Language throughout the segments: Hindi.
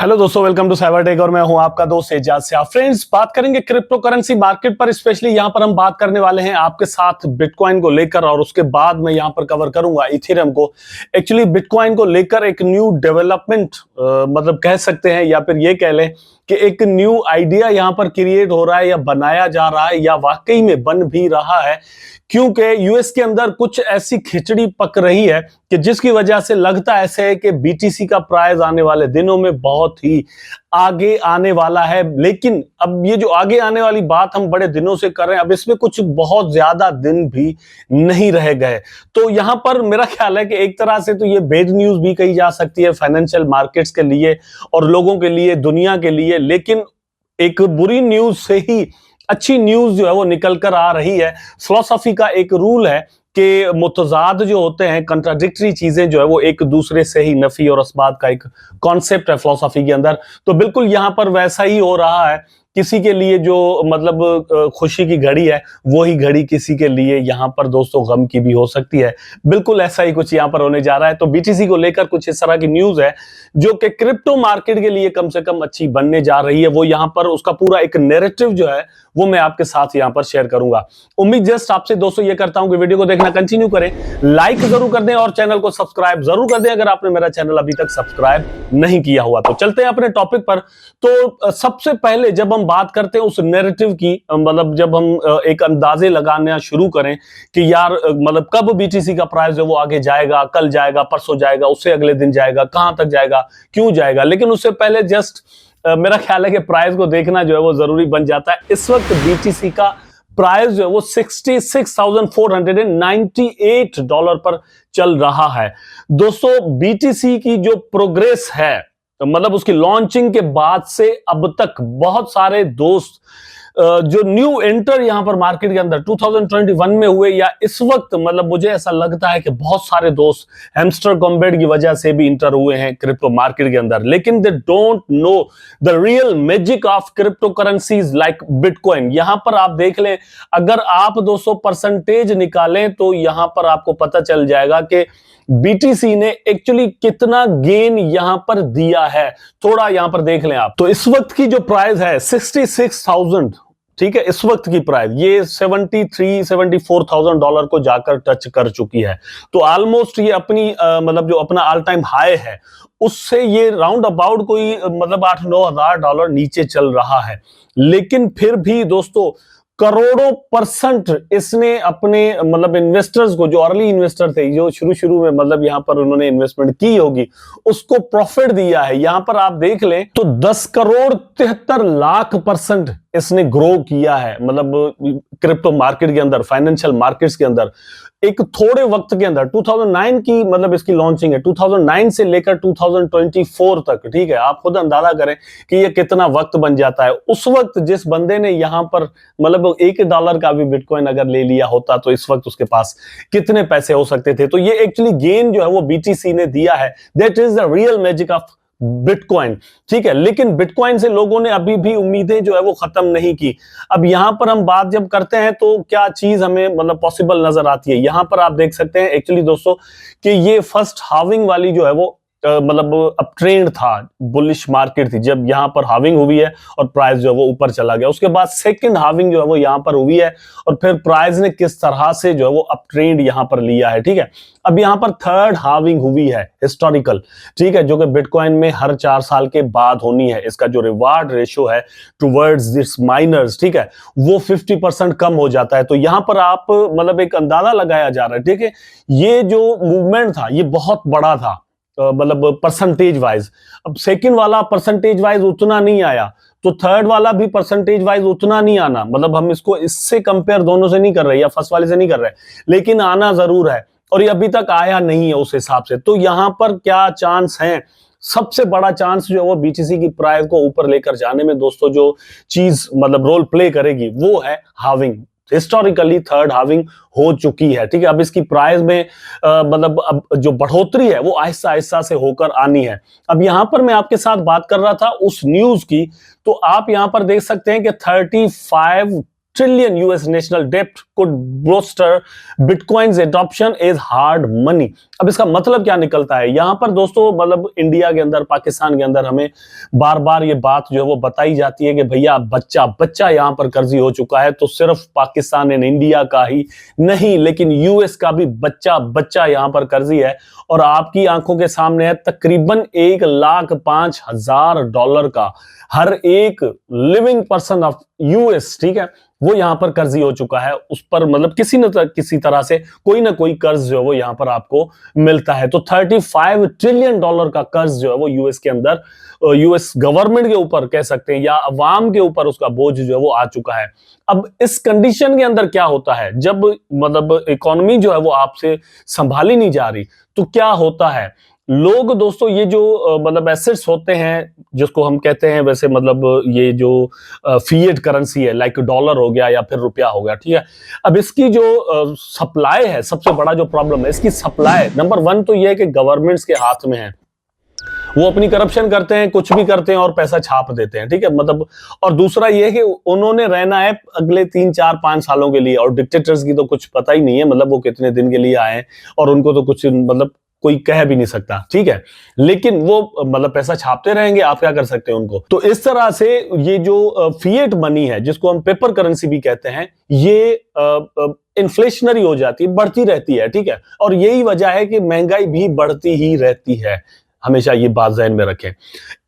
हेलो दोस्तों, वेलकम टू साइबर टेक और मैं हूं आपका दोस्त एजाज से। फ्रेंड्स, बात करेंगे क्रिप्टो करेंसी मार्केट पर। स्पेशली यहां पर हम बात करने वाले हैं आपके साथ बिटकॉइन को लेकर, और उसके बाद मैं यहां पर कवर करूंगा इथेरियम को। एक्चुअली बिटकॉइन को लेकर एक न्यू डेवलपमेंट मतलब कह सकते हैं, या फिर ये कह लें कि एक न्यू आइडिया यहां पर क्रिएट हो रहा है या बनाया जा रहा है, या वाकई में बन भी रहा है। क्योंकि यूएस के अंदर कुछ ऐसी खिचड़ी पक रही है कि जिसकी वजह से लगता ऐसे है कि बीटीसी का प्राइस आने वाले दिनों में बहुत ही आगे आने वाला है। लेकिन अब ये जो आगे आने वाली बात हम बड़े दिनों से कर रहे हैं, अब इसमें कुछ बहुत ज्यादा दिन भी नहीं रह गए। तो यहां पर मेरा ख्याल है कि एक तरह से तो ये बैड न्यूज भी कही जा सकती है फाइनेंशियल मार्केट्स के लिए और लोगों के लिए, दुनिया के लिए। लेकिन एक बुरी न्यूज से ही अच्छी न्यूज जो है वो निकल कर आ रही है। फिलॉसफी का एक रूल है कि मुतजाद जो होते हैं, कंट्राडिक्टरी चीजें जो है वो एक दूसरे से ही नफी और असबात का एक कॉन्सेप्ट है फिलॉसफी के अंदर। तो बिल्कुल यहां पर वैसा ही हो रहा है। किसी के लिए जो मतलब खुशी की घड़ी है, वो ही घड़ी किसी के लिए यहां पर दोस्तों गम की भी हो सकती है। बिल्कुल ऐसा ही कुछ यहां पर होने जा रहा है। तो बीटीसी को लेकर कुछ इस तरह की न्यूज है जो कि क्रिप्टो मार्केट के लिए कम से कम अच्छी बनने जा रही है। वो यहां पर उसका पूरा एक नैरेटिव जो है वो मैं आपके साथ यहां पर शेयर करूंगा। उम्मीद जस्ट आपसे दोस्तों ये करता हूं कि वीडियो को देखना कंटिन्यू करें, लाइक जरूर कर दें और चैनल को सब्सक्राइब जरूर कर दें अगर आपने मेरा चैनल अभी तक सब्सक्राइब नहीं किया हुआ। तो चलते हैं अपने टॉपिक पर। तो सबसे पहले जब हम बात करते हैं उस नैरेटिव की, मतलब जब हम एक अंदाजे लगाना शुरू करें कि यार मतलब कब बीटीसी का प्राइस जो वो आगे जाएगा, कल जाएगा, परसों जाएगा, उससे अगले दिन जाएगा, कहां तक जाएगा, क्यों जाएगा। लेकिन उससे पहले जस्ट मेरा ख्याल है कि प्राइस को देखना जो है वो जरूरी बन जाता है। इस वक्त बीटीसी का प्राइस जो है वो $66,498 पर चल रहा है। दोस्तों, बीटीसी की जो प्रोग्रेस है, तो मतलब उसकी लॉन्चिंग के बाद से अब तक बहुत सारे दोस्त जो न्यू एंटर यहां पर मार्केट के अंदर 2021 में हुए, या इस वक्त मतलब मुझे ऐसा लगता है कि बहुत सारे दोस्त हैमस्टर कॉम्बैट की वजह से भी इंटर हुए हैं क्रिप्टो मार्केट के अंदर। लेकिन they don't know the real magic of crypto currencies like bitcoin. यहां पर आप देख लें, अगर आप 200 परसेंटेज निकालें तो यहां पर आपको पता चल जाएगा कि बीटीसी ने एक्चुअली कितना गेन यहां पर दिया है। थोड़ा यहां पर देख लें आप। तो इस वक्त की जो प्राइस है 66,000, ठीक है, इस वक्त की प्राइस ये $73,000-74,000 को जाकर टच कर चुकी है। तो ऑलमोस्ट ये अपनी मतलब जो अपना ऑल टाइम हाई है उससे ये राउंड अबाउट कोई मतलब $8-9 नीचे चल रहा है। लेकिन फिर भी दोस्तों करोड़ों परसेंट इसने अपने मतलब इन्वेस्टर्स को, जो अर्ली इन्वेस्टर थे, जो शुरू में मतलब यहां पर उन्होंने इन्वेस्टमेंट की होगी, उसको प्रॉफिट दिया है। यहां पर आप देख लें तो 10,73,00,000% इसने ग्रो किया है, मतलब क्रिप्टो मार्केट के अंदर, फाइनेंशियल मार्केट्स के अंदर एक थोड़े वक्त के अंदर। 2009 की मतलब इसकी लॉन्चिंग है, 2009 से लेकर 2024 तक। ठीक है, आप खुद अंदाजा करें कि ये कितना वक्त बन जाता है। उस वक्त जिस बंदे ने यहां पर मतलब $1 का भी बिटकॉइन अगर ले लिया होता तो इस वक्त उसके पास कितने पैसे हो सकते थे। तो ये एक्चुअली गेन जो है वो बीटीसी ने दिया है। That is the real magic of bitcoin. ठीक है, लेकिन बिटकॉइन से लोगों ने अभी भी उम्मीदें जो है वो खत्म नहीं की। अब यहां पर हम बात जब करते हैं तो क्या चीज हमें मतलब पॉसिबल नजर आती है। यहां पर आप देख सकते हैं एक्चुअली दोस्तों कि ये फर्स्ट हाविंग वाली जो है वो मतलब अप ट्रेंड था, बुलिश मार्केट थी, जब यहां पर हाविंग हुई है और प्राइस जो है वो ऊपर चला गया। उसके बाद सेकंड हाविंग जो है वो यहां पर हुई है और फिर प्राइस ने किस तरह से जो है वो अप ट्रेंड यहां पर लिया है। ठीक है, अब यहां पर थर्ड हाविंग हुई है हिस्टोरिकल, ठीक है, जो कि बिटकॉइन में हर 4 साल के बाद होनी है। इसका जो रिवार्ड रेशियो है टुवर्ड्स दिस माइनर्स, ठीक है, वो 50% कम हो जाता है। तो यहां पर आप मतलब एक अंदाजा लगाया जा रहा है। ठीक है, ये जो मूवमेंट था ये बहुत बड़ा था मतलब परसेंटेज वाइज। अब सेकंड वाला परसेंटेज वाइज उतना नहीं आया, तो थर्ड वाला भी परसेंटेज वाइज उतना नहीं आना। मतलब हम इसको इससे कंपेयर दोनों से नहीं कर रहे या फर्स्ट वाले से नहीं कर रहे, लेकिन आना जरूर है और ये अभी तक आया नहीं है उस हिसाब से। तो यहां पर क्या चांस है, सबसे बड़ा चांस जो है वो बीटीसी की प्राइस को ऊपर लेकर जाने में दोस्तों जो चीज मतलब रोल प्ले करेगी वो है हाविंग। हिस्टोरिकली थर्ड हाविंग हो चुकी है। ठीक है, अब इसकी प्राइस में मतलब अब जो बढ़ोतरी है वो आहिस्ता आहिस्ता से होकर आनी है। अब यहां पर मैं आपके साथ बात कर रहा था उस न्यूज की, तो आप यहां पर देख सकते हैं कि 35 trillion US national debt could bolster Bitcoin's adoption is hard money। अब इसका मतलब क्या निकलता है यहां पर दोस्तों, मतलब इंडिया के अंदर, पाकिस्तान के अंदर हमें बार बार ये बात जो है वो बताई जाती है कि भैया बच्चा बच्चा यहां पर कर्जी हो चुका है। तो सिर्फ पाकिस्तान एंड इंडिया का ही नहीं, लेकिन यूएस का भी बच्चा बच्चा यहां पर कर्जी है। और आपकी आंखों के सामने है तकरीबन $1,05,000 का हर एक लिविंग पर्सन ऑफ यूएस, ठीक है, वो यहां पर कर्जी हो चुका है। उस पर मतलब किसी न किसी तरह से कोई ना कोई कर्ज जो है वो यहां पर आपको मिलता है। तो $35 ट्रिलियन का कर्ज जो है वो यूएस के अंदर, यूएस गवर्नमेंट के ऊपर कह सकते हैं या अवाम के ऊपर उसका बोझ जो है वो आ चुका है। अब इस कंडीशन के अंदर क्या होता है, जब मतलब इकोनॉमी जो है वो आपसे संभाली नहीं जा रही, तो क्या होता है, लोग दोस्तों ये जो मतलब एसेट्स होते हैं जिसको हम कहते हैं वैसे, मतलब ये जो फिएट करेंसी है, लाइक डॉलर हो गया या फिर रुपया हो गया, ठीक है। अब इसकी जो सप्लाई है, सबसे बड़ा जो प्रॉब्लम है इसकी सप्लाई, नंबर 1 तो ये है कि गवर्नमेंट्स के हाथ में है, वो अपनी करप्शन करते हैं, कुछ भी करते हैं और पैसा छाप देते हैं, ठीक है, मतलब। और दूसरा ये है कि उन्होंने रहना है अगले 3-4-5 सालों के लिए, और डिक्टेटर्स की तो कुछ पता ही नहीं है, मतलब वो कितने दिन के लिए आए और उनको तो कुछ मतलब कोई कह भी नहीं सकता, ठीक है, लेकिन वो मतलब पैसा छापते रहेंगे, आप क्या कर सकते हैं उनको। तो इस तरह से ये जो फिएट मनी है, जिसको हम पेपर करेंसी भी कहते हैं, ये इन्फ्लेशनरी हो जाती है, बढ़ती रहती है, ठीक है। और यही वजह है कि महंगाई भी बढ़ती ही रहती है, हमेशा ये बात ज़हन में रखें।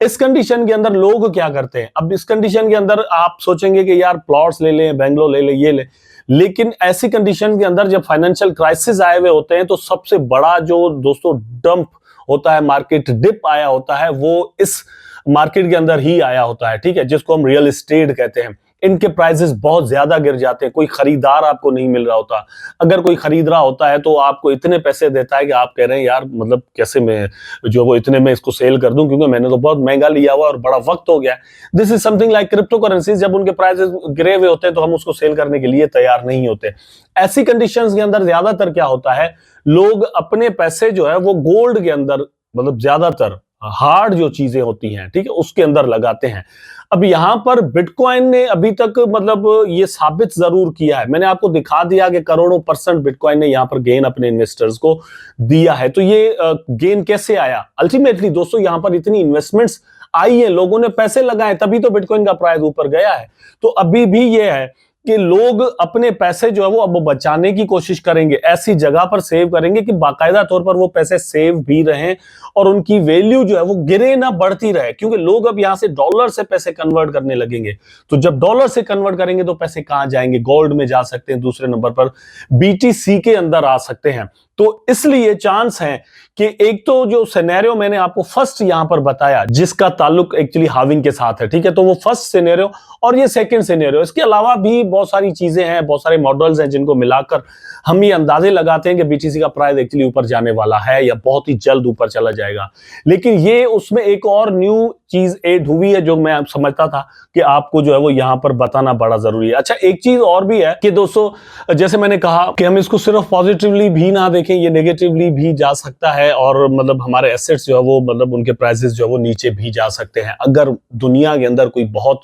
इस कंडीशन के अंदर लोग क्या करते हैं, अब इस कंडीशन के अंदर आप सोचेंगे कि यार प्लॉट्स ले लें, बैंगलोर ले लें, ये ले, लेकिन ऐसी कंडीशन के अंदर जब फाइनेंशियल क्राइसिस आए हुए होते हैं, तो सबसे बड़ा जो दोस्तों डंप होता है, मार्केट डिप आया होता है, वो इस मार्केट के अंदर ही आया होता है, ठीक है, जिसको हम रियल एस्टेट कहते हैं। इनके प्राइसेस बहुत ज्यादा गिर जाते हैं, कोई खरीदार आपको नहीं मिल रहा होता। अगर कोई खरीद रहा होता है तो आपको इतने पैसे देता है कि आप कह रहे हैं यार मतलब कैसे मैं जो वो इतने में इसको सेल कर दूं, क्योंकि मैंने तो बहुत महंगा लिया हुआ और बड़ा वक्त हो गया। This is something like crypto currencies, जब उनके प्राइसेस गिरे हुए होते हैं तो हम उसको सेल करने के लिए तैयार नहीं होते। ऐसी कंडीशंस के अंदर ज्यादातर क्या होता है, लोग अपने पैसे जो है वो गोल्ड के अंदर, मतलब ज्यादातर हार्ड जो चीजें होती हैं, ठीक है, उसके अंदर लगाते हैं। अब यहां पर बिटकॉइन ने अभी तक मतलब ये साबित जरूर किया है, मैंने आपको दिखा दिया कि करोड़ों % बिटकॉइन ने यहां पर गेन अपने इन्वेस्टर्स को दिया है। तो ये गेन कैसे आया, अल्टीमेटली दोस्तों यहां पर इतनी इन्वेस्टमेंट्स आई है, लोगों ने पैसे लगाए, तभी तो बिटकॉइन का प्राइस ऊपर गया है। तो अभी भी ये है कि लोग अपने पैसे जो है वो अब बचाने की कोशिश करेंगे, ऐसी जगह पर सेव करेंगे कि बाकायदा तौर पर वो पैसे सेव भी रहें और उनकी वैल्यू जो है वो गिरे ना, बढ़ती रहे। क्योंकि लोग अब यहां से डॉलर से पैसे कन्वर्ट करने लगेंगे, तो जब डॉलर से कन्वर्ट करेंगे तो पैसे कहां जाएंगे, गोल्ड में जा सकते हैं, दूसरे नंबर पर बीटीसी के अंदर आ सकते हैं। तो इसलिए चांस है कि एक तो जो सिनेरियो मैंने आपको फर्स्ट यहां पर बताया, जिसका ताल्लुक एक्चुअली हाविंग के साथ है, ठीक है, तो वो फर्स्ट सिनेरियो और ये सेकंड सिनेरियो। इसके अलावा भी बहुत सारी चीजें हैं, बहुत सारे मॉडल्स हैं जिनको मिलाकर हम ये अंदाजे लगाते हैं कि बीटीसी का प्राइस एक्चुअली ऊपर जाने वाला है या बहुत ही जल्द ऊपर चला जाएगा। लेकिन ये उसमें एक और न्यू चीज ऐड हुई है जो मैं समझता था कि आपको जो है वो यहां पर बताना बड़ा जरूरी है। अच्छा, एक चीज और भी है कि दोस्तों, जैसे मैंने कहा कि हम इसको सिर्फ पॉजिटिवली भी ना देखें, ये नेगेटिवली भी जा सकता है, और मतलब हमारे एसेट्स जो है वो मतलब उनके प्राइसेस जो है वो नीचे भी जा सकते हैं। अगर दुनिया के अंदर कोई बहुत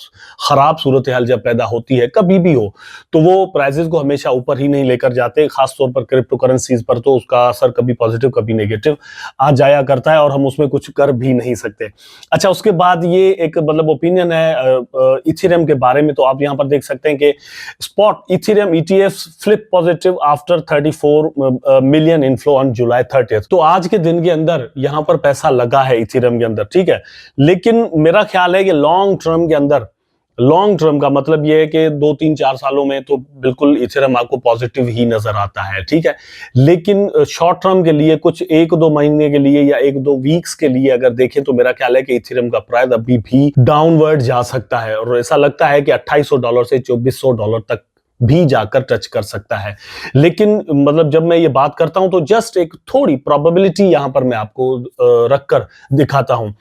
खराब सूरत हाल जब पैदा होती है, कभी भी हो, तो वो प्राइसेस को हमेशा ऊपर ही नहीं लेकर जाते, खासतौर पर क्रिप्टो करेंसीज पर तो उसका असर कभी पॉजिटिव कभी नेगेटिव आ जाया करता है और हम उसमें कुछ कर भी नहीं सकते। अच्छा, उसके बाद ये एक मतलब ओपिनियन है इथेरियम के बारे में, तो आप यहां पर देख सकते हैं कि spot Ethereum ETF flip positive after 34 million inflow on July 30। तो आज के दिन के अंदर यहां पर पैसा लगा है इथेरियम के अंदर, ठीक है, लेकिन मेरा ख्याल है कि लॉन्ग टर्म के अंदर, लॉन्ग टर्म का मतलब यह है कि 2-3-4 सालों में तो बिल्कुल इथेरियम आपको पॉजिटिव ही नजर आता है, ठीक है, लेकिन शॉर्ट टर्म के लिए कुछ 1-2 महीने के लिए या 1-2 वीक्स के लिए अगर देखें तो मेरा ख्याल है कि इथेरियम का प्राइस अभी भी डाउनवर्ड जा सकता है, और ऐसा लगता है कि $2800 से $2400 तक भी जाकर टच कर सकता है। लेकिन मतलब जब मैं ये बात करता हूं तो जस्ट एक थोड़ी प्रोबेबिलिटी यहां पर मैं आपको रखकर दिखाता हूं।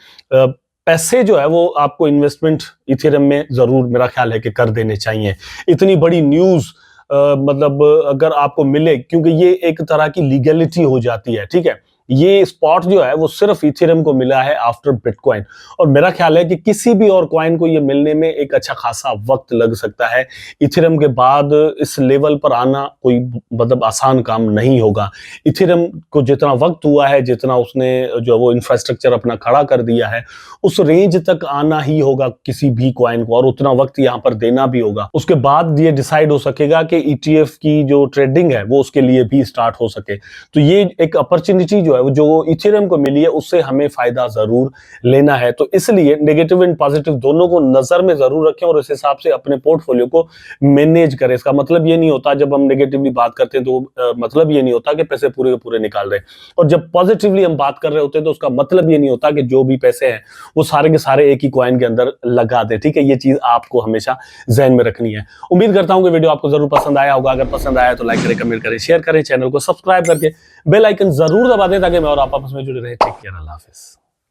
पैसे जो है वो आपको इन्वेस्टमेंट इथेरियम में जरूर मेरा ख्याल है कि कर देने चाहिए। इतनी बड़ी न्यूज मतलब अगर आपको मिले, क्योंकि ये एक तरह की लीगलिटी हो जाती है, ठीक है, ये स्पॉट जो है वो सिर्फ इथेरियम को मिला है आफ्टर बिटकॉइन। और मेरा ख्याल है कि किसी भी और कॉइन को ये मिलने में एक अच्छा खासा वक्त लग सकता है। इथेरियम के बाद इस लेवल पर आना कोई मतलब आसान काम नहीं होगा। इथेरियम को जितना वक्त हुआ है, जितना उसने जो वो इंफ्रास्ट्रक्चर अपना खड़ा कर दिया है, उस रेंज तक आना ही होगा किसी भी कॉइन को, और उतना वक्त यहाँ पर देना भी होगा। उसके बाद ये डिसाइड हो सकेगा कि ईटीएफ की जो ट्रेडिंग है वो उसके लिए भी स्टार्ट हो सके। तो ये एक अपॉर्चुनिटी जो है जो इथेरियम को मिली है, उससे हमें फायदा जरूर लेना है। तो इसलिए नेगेटिव एंड पॉजिटिव दोनों को नजर में जरूर रखें और इस हिसाब से अपने पोर्टफोलियो को मैनेज करें। इसका मतलब ये नहीं होता, जब हम नेगेटिवली बात करते हैं तो मतलब ये नहीं होता कि पैसे पूरे के पूरे निकाल रहे हैं, और जब पॉजिटिवली हम बात कर रहे होते हैं तो उसका मतलब ये नहीं होता कि जो भी पैसे हैं वो सारे के सारे एक ही कॉइन के अंदर लगा दे। ठीक है, ये चीज आपको हमेशा जहन में रखनी है। उम्मीद करता हूं कि वीडियो आपको जरूर पसंद आया होगा। अगर पसंद आया तो लाइक करें, कमेंट करें, शेयर करें, चैनल को सब्सक्राइब करके बेल आइकन जरूर दबा दें ताकि मैं और आप आपस में जुड़े रहे। टेक केयर, अल्लाह हाफिज।